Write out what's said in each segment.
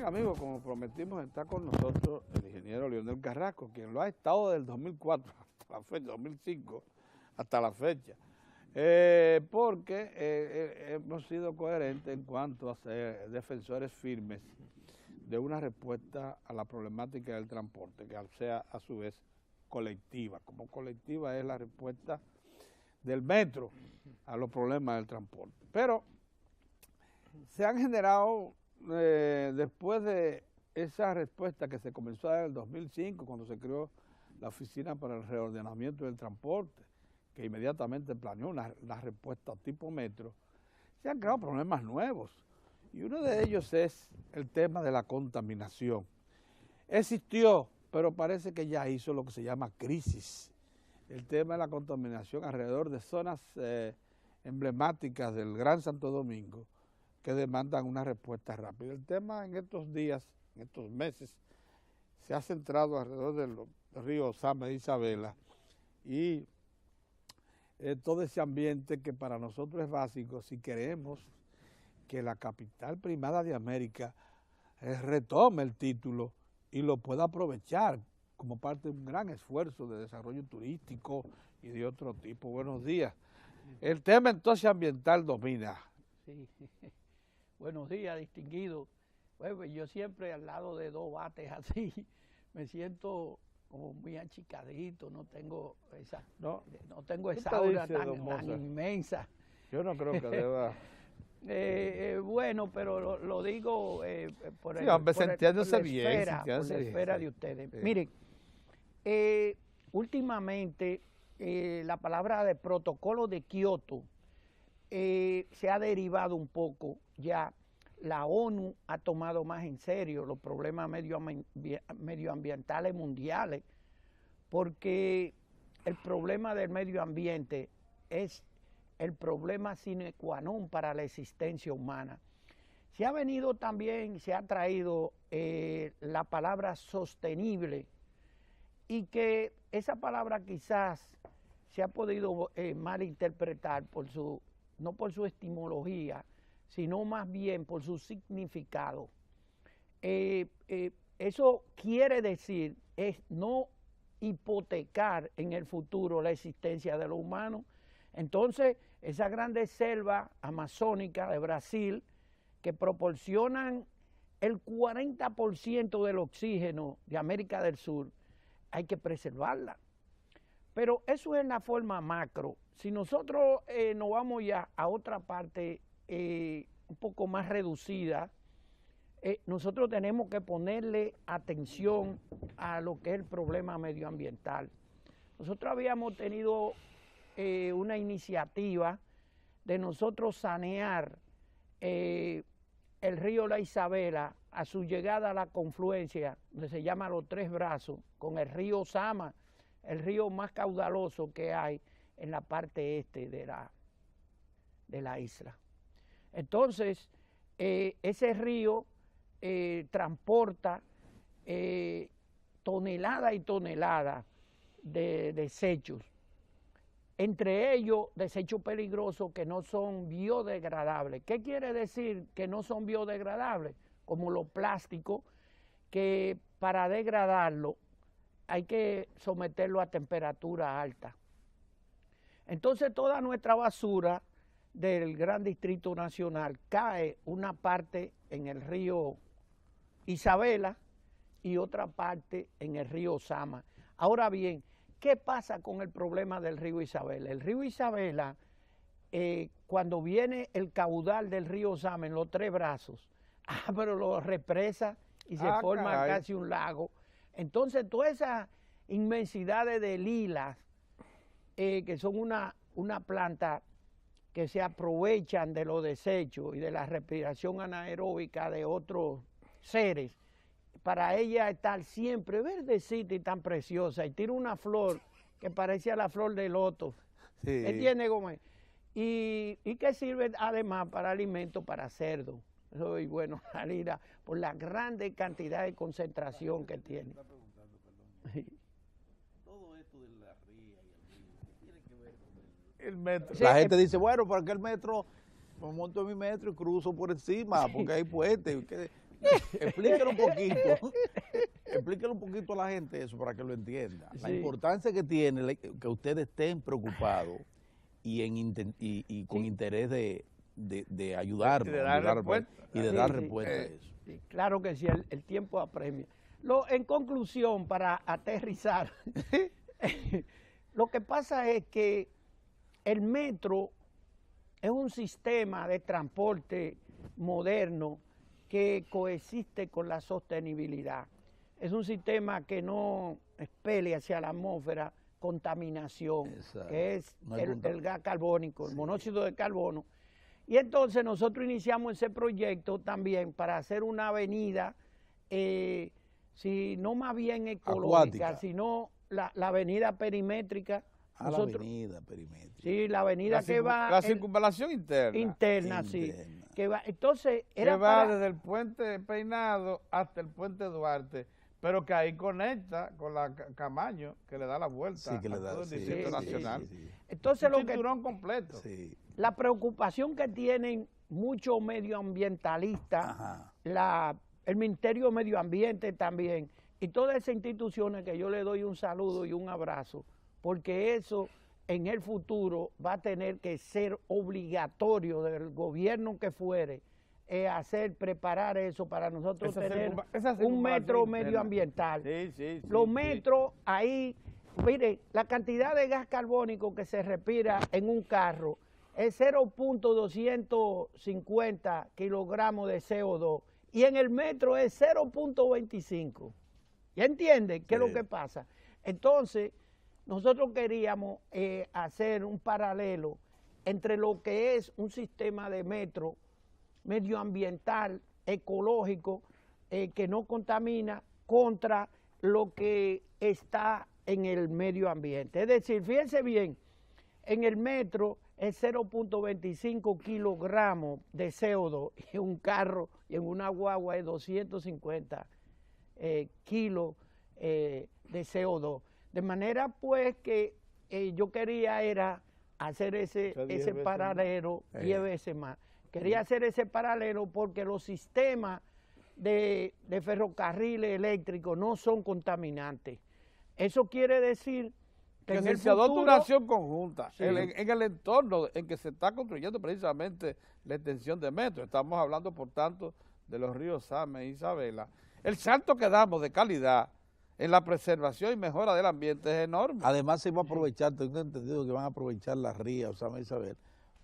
amigos, como prometimos, está con nosotros el ingeniero Leonel Carrasco, quien lo ha estado del 2004 hasta la fecha, 2005 hasta la fecha, porque hemos sido coherentes en cuanto a ser defensores firmes de una respuesta a la problemática del transporte, que sea a su vez colectiva. Como colectiva es la respuesta del metro a los problemas del transporte. Pero se han generado, después de esa respuesta que se comenzó a dar en el 2005, cuando se creó la Oficina para el Reordenamiento del Transporte, que inmediatamente planeó la respuesta tipo metro, se han creado problemas nuevos. Y uno de ellos es el tema de la contaminación. Existió, pero parece que ya hizo lo que se llama crisis. El tema de la contaminación alrededor de zonas emblemáticas del Gran Santo Domingo que demandan una respuesta rápida. El tema en estos días, en estos meses, se ha centrado alrededor del río Sama e Isabela y todo ese ambiente que para nosotros es básico si queremos que la capital primada de América retome el título y lo pueda aprovechar como parte de un gran esfuerzo de desarrollo turístico y de otro tipo. Buenos días. El tema entonces ambiental domina. Sí. Buenos días, distinguido. Bueno, yo siempre al lado de dos bates así me siento como muy achicadito, no tengo esa aura tan inmensa. Yo no creo que deba... bueno, pero lo digo por, sí, la esfera de ustedes. Sí. Miren, últimamente la palabra de protocolo de Kioto se ha derivado un poco ya. La ONU ha tomado más en serio los problemas medioambientales mundiales, porque el problema del medio ambiente es el problema sine qua non para la existencia humana. Se ha venido también, se ha traído la palabra sostenible, y que esa palabra quizás se ha podido malinterpretar no por su etimología, sino más bien por su significado. Eso quiere decir es no hipotecar en el futuro la existencia de los humanos. Entonces, esas grandes selvas amazónicas de Brasil, que proporcionan el 40% del oxígeno de América del Sur, hay que preservarla. Pero eso es la forma macro. Si nosotros nos vamos ya a otra parte un poco más reducida, nosotros tenemos que ponerle atención a lo que es el problema medioambiental. Nosotros habíamos tenido una iniciativa de nosotros sanear el río La Isabela a su llegada a la confluencia, donde se llama Los Tres Brazos, con el río Sama, el río más caudaloso que hay en la parte este de la isla. Entonces, ese río transporta toneladas y toneladas de desechos, entre ellos desechos peligrosos que no son biodegradables. ¿Qué quiere decir que no son biodegradables? Como los plásticos, que para degradarlo hay que someterlo a temperatura alta. Entonces toda nuestra basura del Gran Distrito Nacional cae una parte en el río Isabela y otra parte en el río Sama. Ahora bien, ¿qué pasa con el problema del río Isabela? El río Isabela, cuando viene el caudal del río Sama en Los Tres Brazos, pero lo represa y se forma casi un lago. Entonces todas esas inmensidades de lilas, que son una planta que se aprovechan de los desechos y de la respiración anaeróbica de otros seres, para ella estar siempre verdecita y tan preciosa, y tiene una flor que parece a la flor de loto. Sí. ¿Entiende cómo es? Y que sirve además para alimento para cerdos. Y bueno, por la grande cantidad de concentración que tiene. Todo esto de la ría y el río, ¿qué tiene que ver con el metro? Sí, la gente dice, bueno, ¿para qué el metro? Me monto en mi metro y cruzo por encima, porque hay puentes. Explíquelo un poquito. Explíquelo un poquito a la gente eso para que lo entienda. La Sí. importancia que tiene que ustedes estén preocupados y con interés de ayudar, Y de dar respuesta. y de Sí, dar sí. respuesta a eso. Sí, claro que sí, el tiempo apremia. En conclusión, para aterrizar, lo que pasa es que el metro es un sistema de transporte moderno que coexiste con la sostenibilidad. Es un sistema que no expele hacia la atmósfera contaminación, Exacto. que es No hay el gas carbónico, el Sí. monóxido de carbono. Y entonces nosotros iniciamos ese proyecto también para hacer una avenida, si no más bien ecológica, Acuática. sino la avenida perimétrica. A la avenida perimétrica. Sí, la avenida que va La circunvalación interna. interna, sí. Interna. Que va, entonces, era que va para, desde el puente Peinado hasta el puente Duarte, pero que ahí conecta con la Camaño, que le da la vuelta Sí, que le a da, todo el sí, Distrito sí, Nacional. sí, entonces Un lo que cinturón completo. sí. la preocupación que tienen muchos medioambientalistas, Ajá. el Ministerio de Medio Ambiente también, y todas esas instituciones que yo le doy un saludo y un abrazo, porque eso en el futuro va a tener que ser obligatorio del gobierno que fuere, preparar eso para nosotros tener un metro medioambiental. Sí, sí, sí. Los sí. metros ahí, mire, la cantidad de gas carbónico que se respira en un carro es 0.250 kilogramos de CO2 y en el metro es 0.25. ¿Ya entiende qué es lo Sí. que pasa? Entonces, nosotros queríamos hacer un paralelo entre lo que es un sistema de metro medioambiental, ecológico, que no contamina, contra lo que está en el medio ambiente. Es decir, fíjense bien, en el metro es 0.25 kilogramos de CO2 y en un carro y en una guagua es 250 kilos de CO2. De manera pues que yo quería era hacer ese paralelo 10 veces más. Quería hacer ese paralelo porque los sistemas de ferrocarriles eléctricos no son contaminantes. Eso quiere decir que en si el se adopta futuro, una acción conjunta Sí. en el entorno en que se está construyendo precisamente la extensión de metro, estamos hablando por tanto de los ríos Same e Isabela, el salto que damos de calidad en la preservación y mejora del ambiente es enorme. Además se va a aprovechar, tengo entendido que van a aprovechar las rías, Osama Isabel,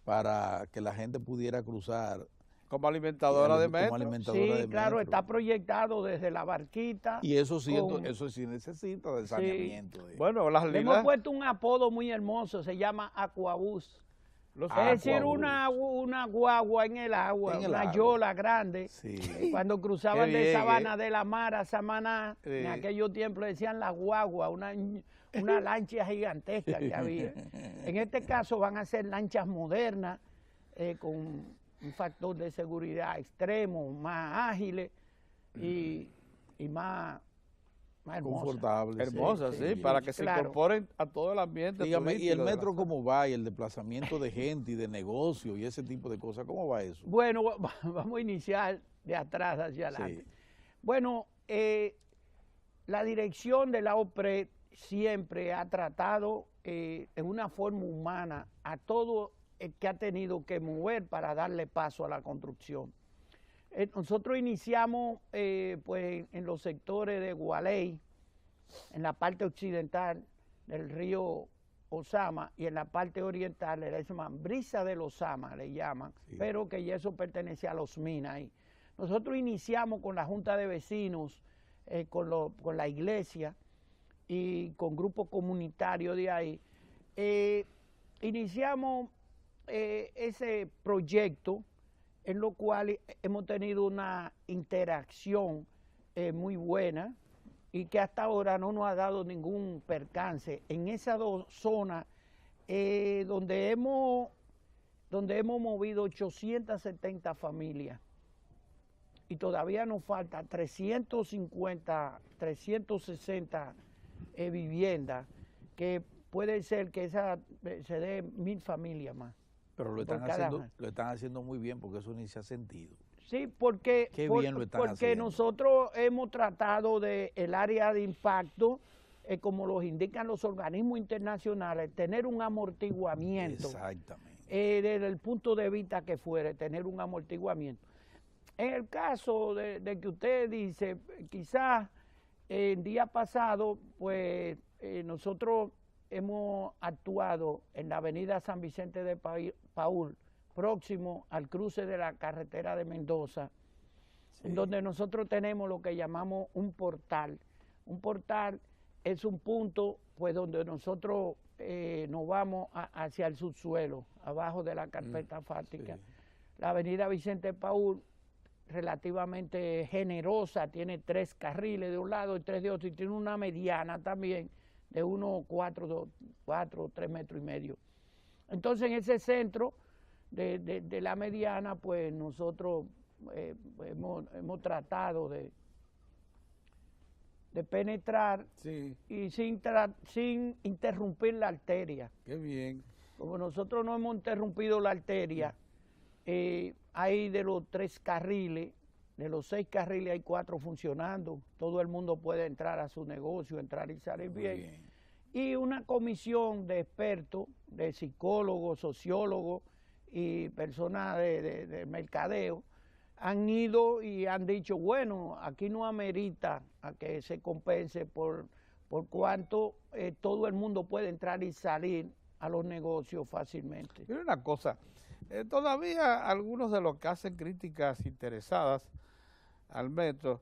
para que la gente pudiera cruzar. Como alimentadora de metro. Sí, claro, está proyectado desde la barquita. Y eso sí, con- eso sí necesita de saneamiento. Bueno, las Le hemos lilas, puesto un apodo muy hermoso, se llama Aquabús. los Ah, Es decir, Aquabús. una guagua en el agua, En el una agua. yola grande. Sí. Cuando cruzaban Qué de bien, Sabana de la Mar a Samaná, Sí. en aquellos tiempos le decían la guagua, una lancha gigantesca que había. En este caso van a ser lanchas modernas, con un factor de seguridad extremo, más ágiles y más hermosas. Confortable. hermosas, sí, para que se claro. incorporen a todo el ambiente. Dígame, ¿y el turístico de la metro zona. cómo va? ¿Y el desplazamiento de gente y de negocio y ese tipo de cosas? ¿Cómo va eso? Bueno, vamos a iniciar de atrás hacia adelante. Sí. Bueno, la dirección de la OPRED siempre ha tratado en una forma humana a todo el que ha tenido que mover para darle paso a la construcción. Nosotros iniciamos pues en los sectores de Gualey, en la parte occidental del río Osama, y en la parte oriental le llaman Brisa del Osama, le llaman, Sí. pero que ya eso pertenece a los Minas ahí. Nosotros iniciamos con la Junta de Vecinos, con la iglesia y con grupos comunitarios de ahí. Iniciamos ese proyecto en lo cual hemos tenido una interacción muy buena y que hasta ahora no nos ha dado ningún percance. En esas dos zonas donde hemos movido 870 familias y todavía nos falta 350, 360 viviendas, que puede ser que se dé 1000 familias más. Pero lo por están cada haciendo, uno. lo están haciendo muy bien porque eso ni se ha sentido. Sí, porque, Qué bien lo están porque haciendo. nosotros hemos tratado de el área de impacto, como los indican los organismos internacionales, tener un amortiguamiento. Exactamente. Desde el punto de vista que fuere, tener un amortiguamiento. En el caso de que usted dice, quizás el día pasado, pues nosotros hemos actuado en la avenida San Vicente de Paúl, próximo al cruce de la carretera de Mendoza, Sí. en donde nosotros tenemos lo que llamamos un portal. Un portal es un punto pues donde nosotros nos vamos hacia el subsuelo, abajo de la carpeta asfáltica. Sí. La avenida Vicente Paúl, relativamente generosa, tiene 3 carriles de un lado y 3 de otro, y tiene una mediana también de unos 4 o 3 metros y medio. Entonces en ese centro de la mediana, pues nosotros hemos tratado de penetrar Sí, y sin interrumpir la arteria. qué bien. Como nosotros no hemos interrumpido la arteria, hay de los 3 carriles, de los 6 carriles hay 4 funcionando, todo el mundo puede entrar a su negocio, entrar y salir bien. Y una comisión de expertos, de psicólogos, sociólogos y personas de mercadeo, han ido y han dicho, bueno, aquí no amerita a que se compense por cuanto todo el mundo puede entrar y salir a los negocios fácilmente. Mira una cosa, todavía algunos de los que hacen críticas interesadas al metro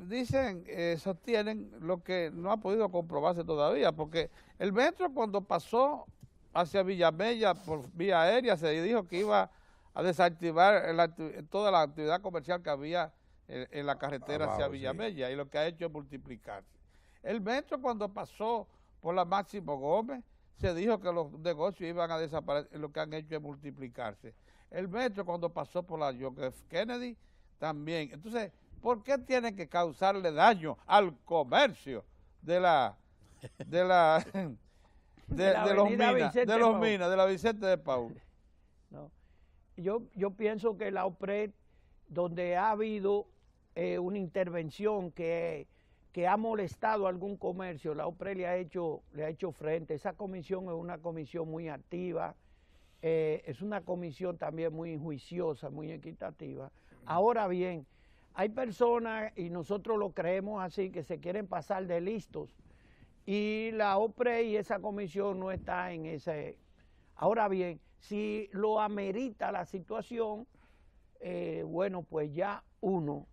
dicen, sostienen lo que no ha podido comprobarse todavía, porque el metro cuando pasó hacia Villamella por vía aérea se dijo que iba a desactivar toda la actividad comercial que había en la carretera hacia Villamella, y lo que ha hecho es multiplicarse. El metro cuando pasó por la Máximo Gómez se dijo que los negocios iban a desaparecer, lo que han hecho es multiplicarse. El metro cuando pasó por la John F. Kennedy también. Entonces, ¿por qué tienen que causarle daño al comercio de la de la Vicente de Paúl? No. Yo pienso que la OPRED, donde ha habido una intervención que ha molestado a algún comercio, la OPRED le ha hecho frente. Esa comisión es una comisión muy activa, es una comisión también muy juiciosa, muy equitativa. Ahora bien, hay personas, y nosotros lo creemos así, que se quieren pasar de listos, y la OPRED y esa comisión no está en ese. Ahora bien, si lo amerita la situación, bueno, pues ya uno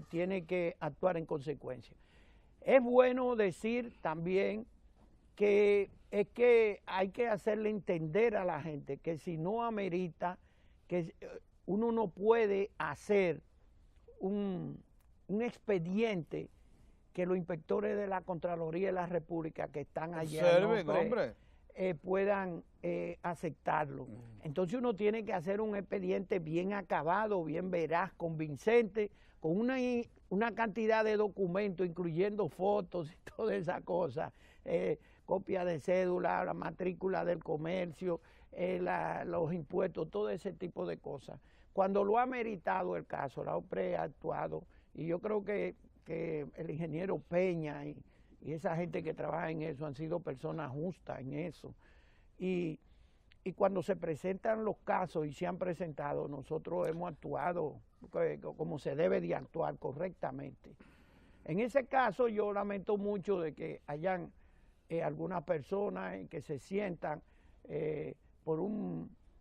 tiene que actuar en consecuencia. Es bueno decir también que es que hay que hacerle entender a la gente que si no amerita, que uno no puede hacer un expediente que los inspectores de la Contraloría de la República que están allá puedan aceptarlo. Entonces uno tiene que hacer un expediente bien acabado, bien veraz, convincente, con una cantidad de documentos, incluyendo fotos y todas esas cosas, copia de cédula, la matrícula del comercio, los impuestos, todo ese tipo de cosas. Cuando lo ha meritado el caso, la OPRED ha actuado, y yo creo que el ingeniero Peña y esa gente que trabaja en eso han sido personas justas en eso. Y cuando se presentan los casos y se han presentado, nosotros hemos actuado como se debe de actuar correctamente. En ese caso yo lamento mucho de que hayan algunas personas que se sientan por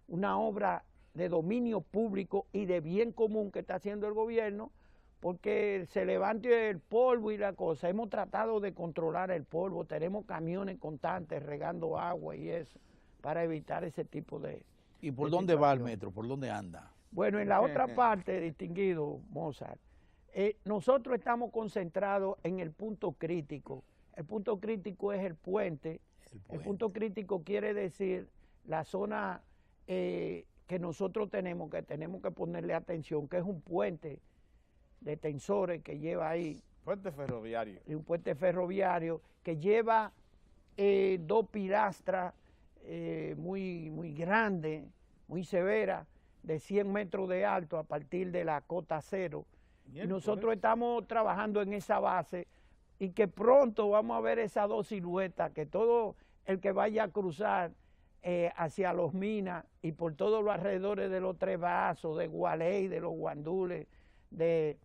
una obra de dominio público y de bien común que está haciendo el gobierno, porque se levante el polvo y la cosa. Hemos tratado de controlar el polvo, tenemos camiones constantes regando agua y eso, para evitar ese tipo de. ¿Y por dónde va el metro? ¿Por dónde anda? Bueno, en la otra parte, distinguido Mozart, nosotros estamos concentrados en el punto crítico. El punto crítico es el puente. El punto crítico quiere decir la zona que nosotros tenemos que ponerle atención, que es un puente de tensores que lleva ahí. Puente ferroviario. Y un puente ferroviario que lleva 2 pilastras muy grande, muy severa, de 100 metros de alto a partir de la cota cero. Y nosotros estamos trabajando en esa base y que pronto vamos a ver esas dos siluetas, que todo el que vaya a cruzar hacia Los Minas y por todos los alrededores de los Tres Brazos, de Gualey, de los Guandules, de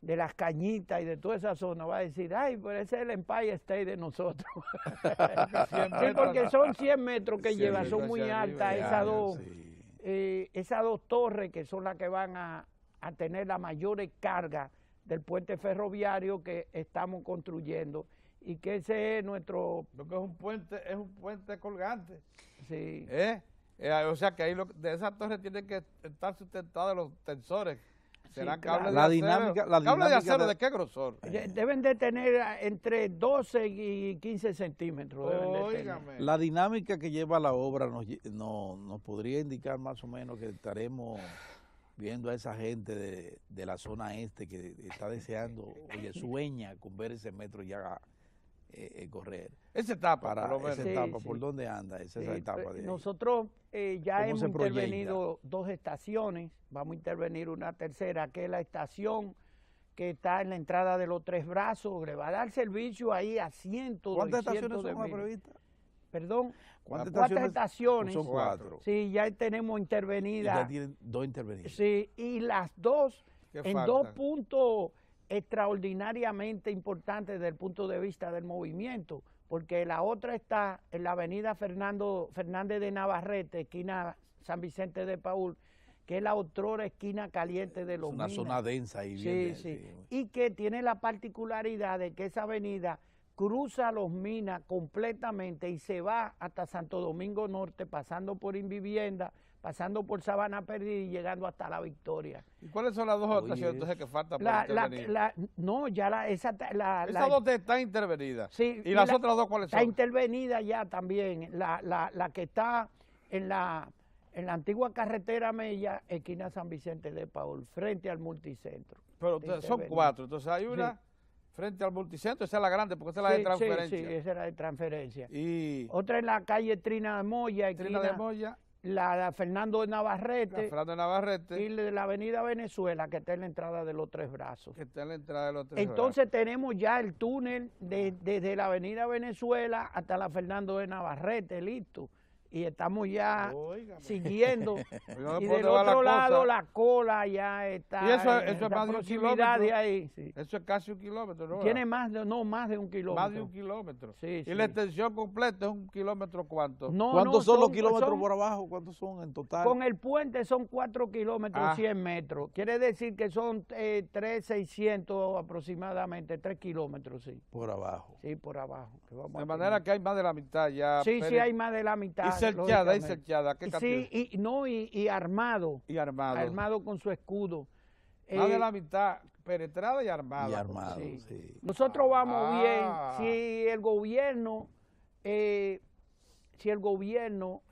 las Cañitas y de toda esa zona, va a decir, ay, pero ese es el Empire State de nosotros. Sí, porque son 100 metros que lleva, son muy altas esas dos torres que son las que van a tener la mayor carga del puente ferroviario que estamos construyendo, y que ese es nuestro... Lo que es un puente colgante. Sí. O sea que ahí de esa torre tienen que estar sustentados los tensores. ¿Serán Sí, cables claro. de acero? ¿Cables de acero de qué grosor? Deben de tener entre 12 y 15 centímetros. Óigame. La dinámica que lleva la obra nos podría indicar más o menos que estaremos viendo a esa gente de la zona este que está deseando, oye, sueña con ver ese metro ya correr. Esa etapa, Para por lo menos. esa Sí, etapa, sí. ¿por dónde anda esa etapa de ahí? Nosotros ya ¿Cómo hemos se proyecta? intervenido 2 estaciones, vamos a intervenir una tercera, que es la estación que está en la entrada de los Tres Brazos, le va a dar servicio ahí a cientos ¿Cuántas y cientos estaciones de son las miles. previstas? Perdón, ¿Cuántas ¿cuántas estaciones? estaciones? Son 4. Sí, ya tenemos Y intervenidas. ya tienen 2 intervenidas. Sí, y las dos ¿Qué en faltan? 2 puntos extraordinariamente importantes desde el punto de vista del movimiento, porque la otra está en la avenida Fernández de Navarrete, esquina San Vicente de Paúl, que es la otrora esquina caliente de Los Es una Minas. zona densa y Sí, bien. sí, y que tiene la particularidad de que esa avenida cruza Los Minas completamente y se va hasta Santo Domingo Norte, pasando por Invivienda, pasando por Sabana Perdida y llegando hasta La Victoria. ¿Y cuáles son las dos Oye, estaciones entonces que faltan por intervenir? Esa Esas dos están intervenidas. Sí, ¿Y las otras dos cuáles está son? intervenida ya también, la que está en la antigua carretera Mella, esquina San Vicente de Paúl, frente al multicentro. Pero entonces, son 4, entonces hay una frente al multicentro, esa es la grande, porque esa es la de transferencia. Sí, esa era de transferencia. Y Otra en la calle Trina de Moya, Trina de Moya, la Fernando de la Navarrete, Fernando Navarrete, y la avenida Venezuela, que está en la entrada de los Tres Brazos. que está en la entrada de los Tres Entonces tenemos ya el túnel desde la avenida Venezuela hasta la Fernando de Navarrete, listo. Y estamos ya Óigame. siguiendo. Óigame, Y ¿por del dónde va la otro lado cosa? la cola ya está. Y eso en es esa más de un proximidad kilómetro. de ahí. Sí. Eso es casi 1 kilómetro, ¿no? Tiene más de 1 kilómetro. Más de 1 kilómetro. Sí, ¿Y sí. la extensión completa es 1 kilómetro cuánto? No, ¿Cuántos son los son- kilómetros son- por abajo? ¿Cuántos son en total? Con el puente son 4 kilómetros, Ah. 100 metros. Quiere decir que son 3,600 aproximadamente, 3 kilómetros, sí. Por abajo. Sí, por abajo. que vamos De a manera tener. que hay más de la mitad ya. Sí, sí, Pérez. hay más de la mitad. Y cerchada, lógicamente. ¿qué cantidad? Sí, y armado. Y armado. Armado con su escudo. Más de Eh, la mitad, penetrada y armada. Y armado, sí. sí. Nosotros vamos Ah. bien. Si el gobierno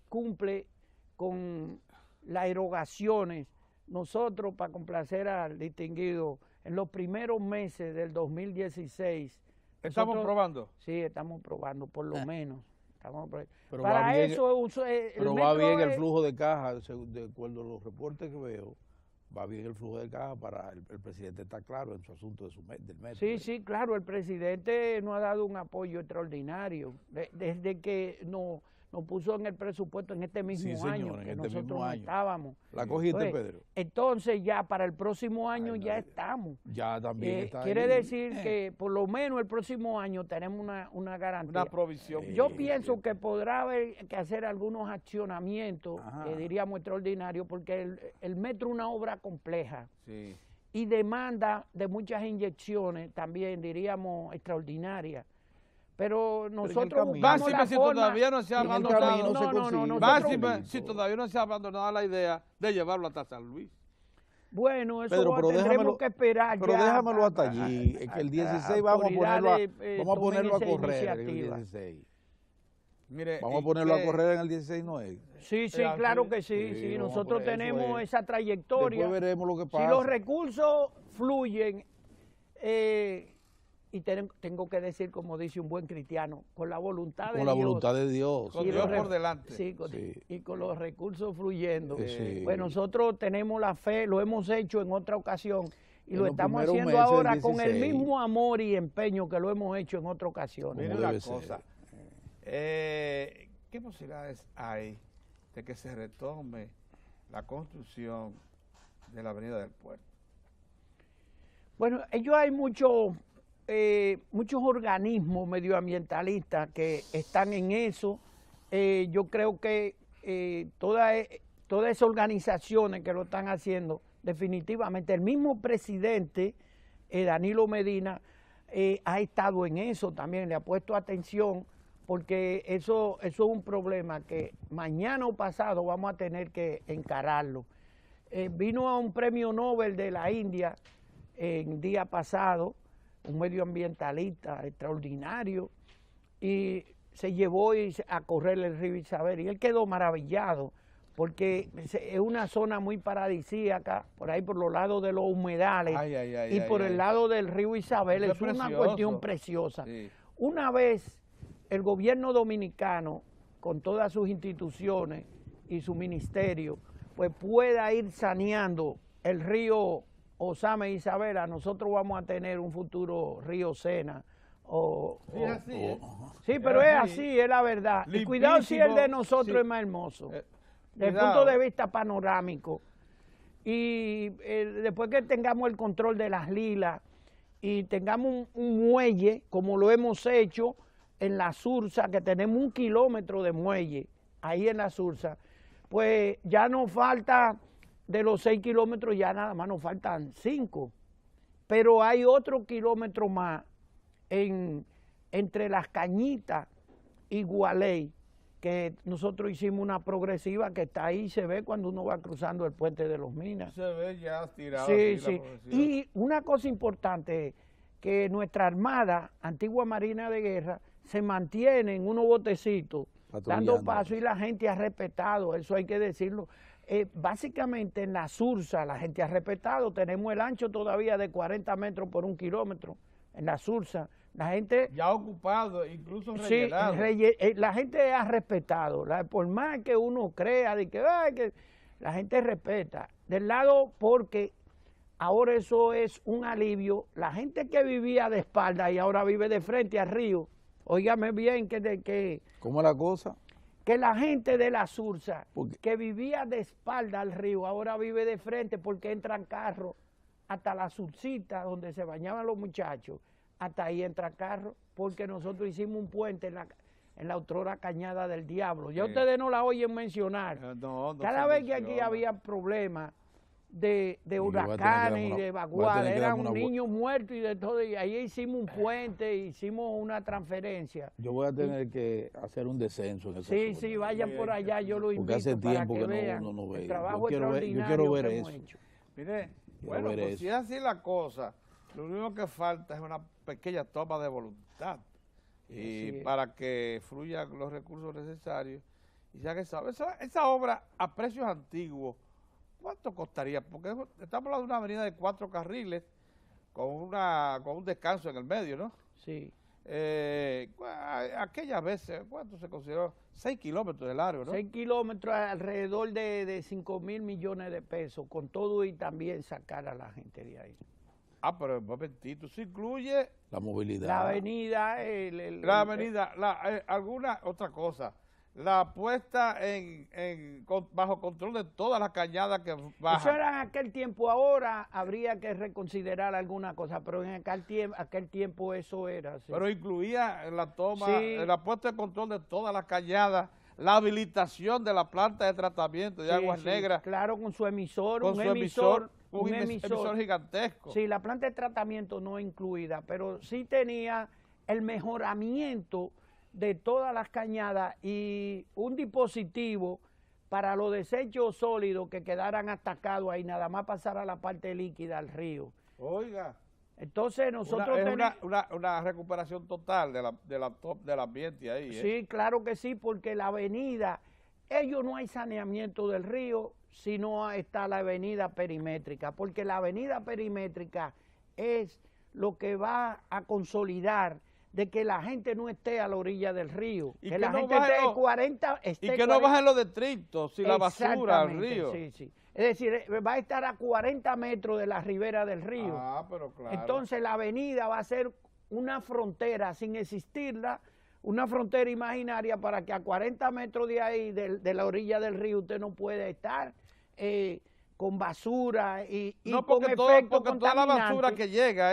cumple con las erogaciones, nosotros, para complacer al distinguido, en los primeros meses del 2016, ¿Estamos nosotros- probando? Sí, estamos probando, por lo menos. Pero Para va bien, eso, pero va bien el es- flujo de caja, de acuerdo a los reportes que veo, va bien el flujo de caja para el presidente está claro en su asunto del metro. Sí, sí, claro, el presidente nos ha dado un apoyo extraordinario desde que nos puso en el presupuesto en este mismo Sí, señor, año, en que este nosotros mismo no año. estábamos. ¿La cogiste, Entonces, Pedro? Entonces ya para el próximo año Ay, ya no, estamos. Ya también está Quiere ahí. decir que por lo menos el próximo año tenemos una garantía. Una provisión. Yo pienso que podrá haber que hacer algunos accionamientos, Ajá. diríamos extraordinarios, porque el metro es una obra compleja Sí. y demanda de muchas inyecciones, también diríamos extraordinarias. Pero nosotros camino- buscamos Máxime la si forma. todavía no se ha En el abandonado. camino se consigue. nosotros- Máxime si todavía no se ha abandonado la idea de llevarlo hasta San Luis. Bueno, eso Pedro, pero tendremos déjamelo- que esperar. Pero ya déjamelo hasta a- allí, a- es que el a- 16 vamos a ponerlo a autoridades, tomen ponerlo a esa correr en el iniciativa. 16. Mire, Vamos a y ponerlo a que- correr en el 16, ¿no es? Sí, sí, Ah, claro sí. que sí, Sí, sí. vamos a Nosotros poner eso tenemos ahí. esa trayectoria. Después veremos lo que Si pasa. los recursos fluyen, tengo que decir, como dice un buen cristiano, con la voluntad de Con la Dios. voluntad de Dios. Con Dios por delante. Sí, y con los recursos fluyendo. Sí. Pues nosotros tenemos la fe, lo hemos hecho en otra ocasión y En lo los estamos primeros haciendo meses del ahora con el 16. mismo amor y empeño que lo hemos hecho en otra ocasión. Mire Como una debe cosa, ¿qué posibilidades hay de que se retome la construcción de la avenida del puerto? Bueno, ellos hay muchos organismos medioambientalistas que están en eso. Yo creo que todas esas organizaciones que lo están haciendo, definitivamente, el mismo presidente, Danilo Medina, ha estado en eso también, le ha puesto atención, porque eso es un problema que mañana o pasado vamos a tener que encararlo. Vino a un premio Nobel de la India el día pasado, un medioambientalista extraordinario, y se llevó a correr el río Isabel, y él quedó maravillado, porque es una zona muy paradisíaca, por ahí por los lados de los humedales, y por el lado del río Isabel, es una cuestión preciosa. Sí. Una vez el gobierno dominicano, con todas sus instituciones y su ministerio, pues pueda ir saneando el río Osama e Isabela, nosotros vamos a tener un futuro río Sena. Sí, pero es así, es la verdad. Limpísimo, y cuidado si el de nosotros es más hermoso, desde el punto de vista panorámico. Y después que tengamos el control de las lilas y tengamos un muelle, como lo hemos hecho en la Sursa, que tenemos 1 kilómetro de muelle ahí en la Sursa, pues ya nos falta, de los 6 kilómetros ya nada más nos faltan 5, pero hay otro kilómetro más entre Las Cañitas y Gualey, que nosotros hicimos una progresiva que está ahí, se ve cuando uno va cruzando el puente de los Minas. Se ve ya tirado. Sí, sí. Y una cosa importante es que nuestra Armada, antigua Marina de Guerra, se mantiene en unos botecitos, dando paso, y la gente ha respetado, eso hay que decirlo. Básicamente en la Sursa la gente ha respetado, tenemos el ancho todavía de 40 metros por 1 kilómetro en la Sursa. La gente ya ha ocupado, incluso rellenado. Sí, la gente ha respetado, por más que uno crea de que la gente respeta. Del lado, porque ahora eso es un alivio, la gente que vivía de espalda y ahora vive de frente al río, óigame bien que ¿cómo es la cosa? Que la gente de la Sursa, que vivía de espalda al río, ahora vive de frente porque entran carros hasta la Sursita, donde se bañaban los muchachos, hasta ahí entra carro, porque nosotros hicimos un puente en la otrora Cañada del Diablo. Ya ustedes no la oyen mencionar. Cada vez que aquí había problemas de huracanes y de vaguadas, era un niño muerto y de todo, y ahí hicimos un puente, hicimos una transferencia. Yo voy a tener que hacer un descenso en esa zona. Sí, vayan por allá, yo lo invito. Porque hace tiempo para que vean no veo. El trabajo yo quiero ver eso. Mire, bueno, pues si es así la cosa, lo único que falta es una pequeña toma de voluntad y para que fluyan los recursos necesarios. Y ya que sabe, esa obra a precios antiguos, ¿cuánto costaría? Porque estamos hablando de una avenida de 4 carriles con un descanso en el medio, ¿no? Sí. Aquellas veces, ¿cuánto se consideró? 6 kilómetros de largo, ¿no? 6 kilómetros, alrededor de 5.000 millones de pesos, con todo, y también sacar a la gente de ahí. Ah, pero un momentito, se incluye la movilidad. La avenida. Alguna otra cosa. La puesta bajo control de todas las cañadas que bajan. Eso era en aquel tiempo, ahora habría que reconsiderar alguna cosa, pero en aquel tiempo eso era. Sí. Pero incluía la toma, la puesta de control de todas las cañadas, la habilitación de la planta de tratamiento de aguas negras. Claro, con su emisor, un emisor gigantesco. Sí, la planta de tratamiento no incluida, pero sí tenía el mejoramiento de todas las cañadas y un dispositivo para los desechos sólidos que quedaran atacados ahí, nada más pasar a la parte líquida al río. Oiga. Entonces nosotros tenemos una recuperación total del ambiente ahí. Sí, claro que sí, porque la avenida, no hay saneamiento del río si no está la avenida perimétrica, porque la avenida perimétrica es lo que va a consolidar de que la gente no esté a la orilla del río, Y que que la no gente baje esté los- 40... Y esté que no 40 bajen los detritos y la basura al Exactamente, río. sí, sí. Es decir, va a estar a 40 metros de la ribera del río. Ah, pero claro. Entonces la avenida va a ser una frontera sin existirla, una frontera imaginaria para que a 40 metros de ahí, de la orilla del río, usted no puede estar con basura y no, con porque, efectos porque toda la basura contaminantes. que llega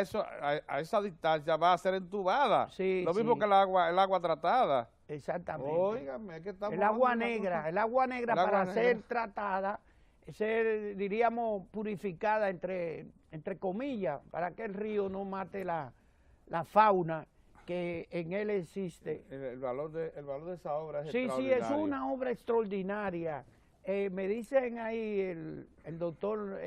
a esa distancia va a ser entubada. Sí, Lo mismo sí. que el agua tratada. Exactamente. Óigame, es que estamos El agua hablando de una negra, cosa- el agua negra El agua para negra. ser tratada, ser, diríamos, purificada entre comillas, para que el río no mate la fauna que en él existe. El valor de esa obra es Sí, sí, es extraordinario. una obra extraordinaria. Me dicen ahí el doctor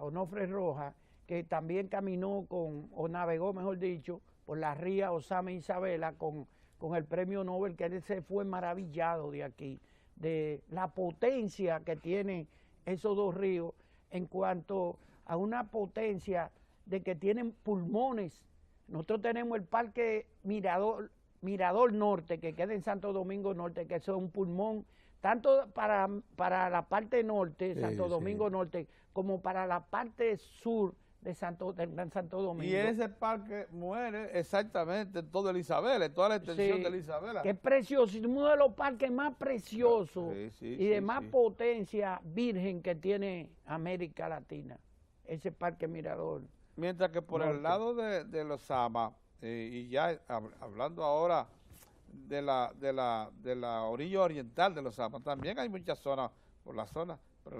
Onofre Rojas, que también caminó o navegó, mejor dicho, por la ría Osama Isabela con el premio Nobel, que él se fue maravillado de aquí, de la potencia que tienen esos dos ríos en cuanto a una potencia de que tienen pulmones. Nosotros tenemos el Parque Mirador Norte, que queda en Santo Domingo Norte, que eso es un pulmón, tanto para la parte norte, Sí, Santo sí. Domingo Norte, como para la parte sur de Gran Santo Domingo. Y ese parque muere exactamente en todo el Isabela, en toda la extensión Sí, del Isabela. que es precioso, uno de los parques más preciosos Sí, sí, y de sí, más sí. potencia virgen que tiene América Latina, ese Parque Mirador. Mientras que por Norte. el lado de los Sama, y ya hablando ahora de la orilla oriental de los Sama, también hay muchas zonas, por la zona, por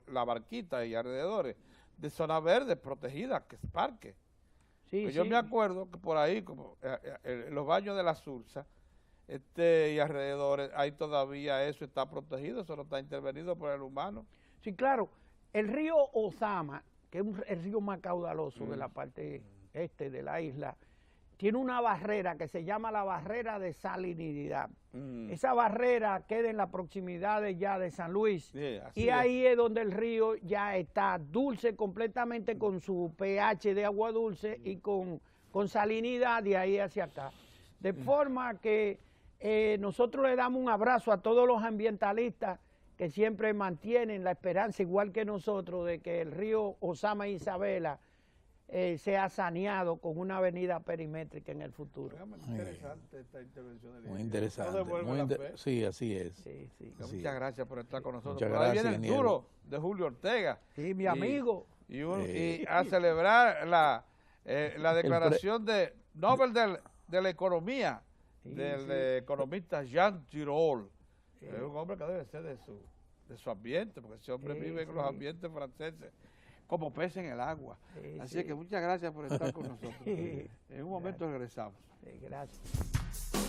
la Barquita y alrededores, de zonas verdes protegidas, que es parque. Sí, Pues yo sí. me acuerdo que por ahí, como en los baños de la Sursa, y alrededores, ahí todavía eso está protegido, eso no está intervenido por el humano. Sí, claro. El río Ozama, que es el río más caudaloso de la parte este de la isla, tiene una barrera que se llama la barrera de salinidad. Esa barrera queda en la proximidad ya de San Luis. Sí, así Y es. ahí es donde el río ya está dulce completamente con su pH de agua dulce y con salinidad de ahí hacia acá. De forma que nosotros le damos un abrazo a todos los ambientalistas que siempre mantienen la esperanza, igual que nosotros, de que el río Osama Isabela sea saneado con una avenida perimétrica en el futuro. Muy interesante esta intervención del Muy ingeniero. interesante. No devuelve muy la inter- fe. Sí, así es. Sí, sí. Sí. Muchas gracias por estar con nosotros. Muchas Por ahí gracias, viene el ingeniero. duro de Julio Ortega. Sí, mi amigo. Y a celebrar la declaración de Nobel de la Economía Sí, del sí. economista Jean Tirole. Es un hombre que debe ser de su ambiente, porque ese hombre Sí, vive en sí. los ambientes franceses como pez en el agua. Sí, Así sí. que muchas gracias por estar con nosotros. Sí. En un momento regresamos. Sí, gracias.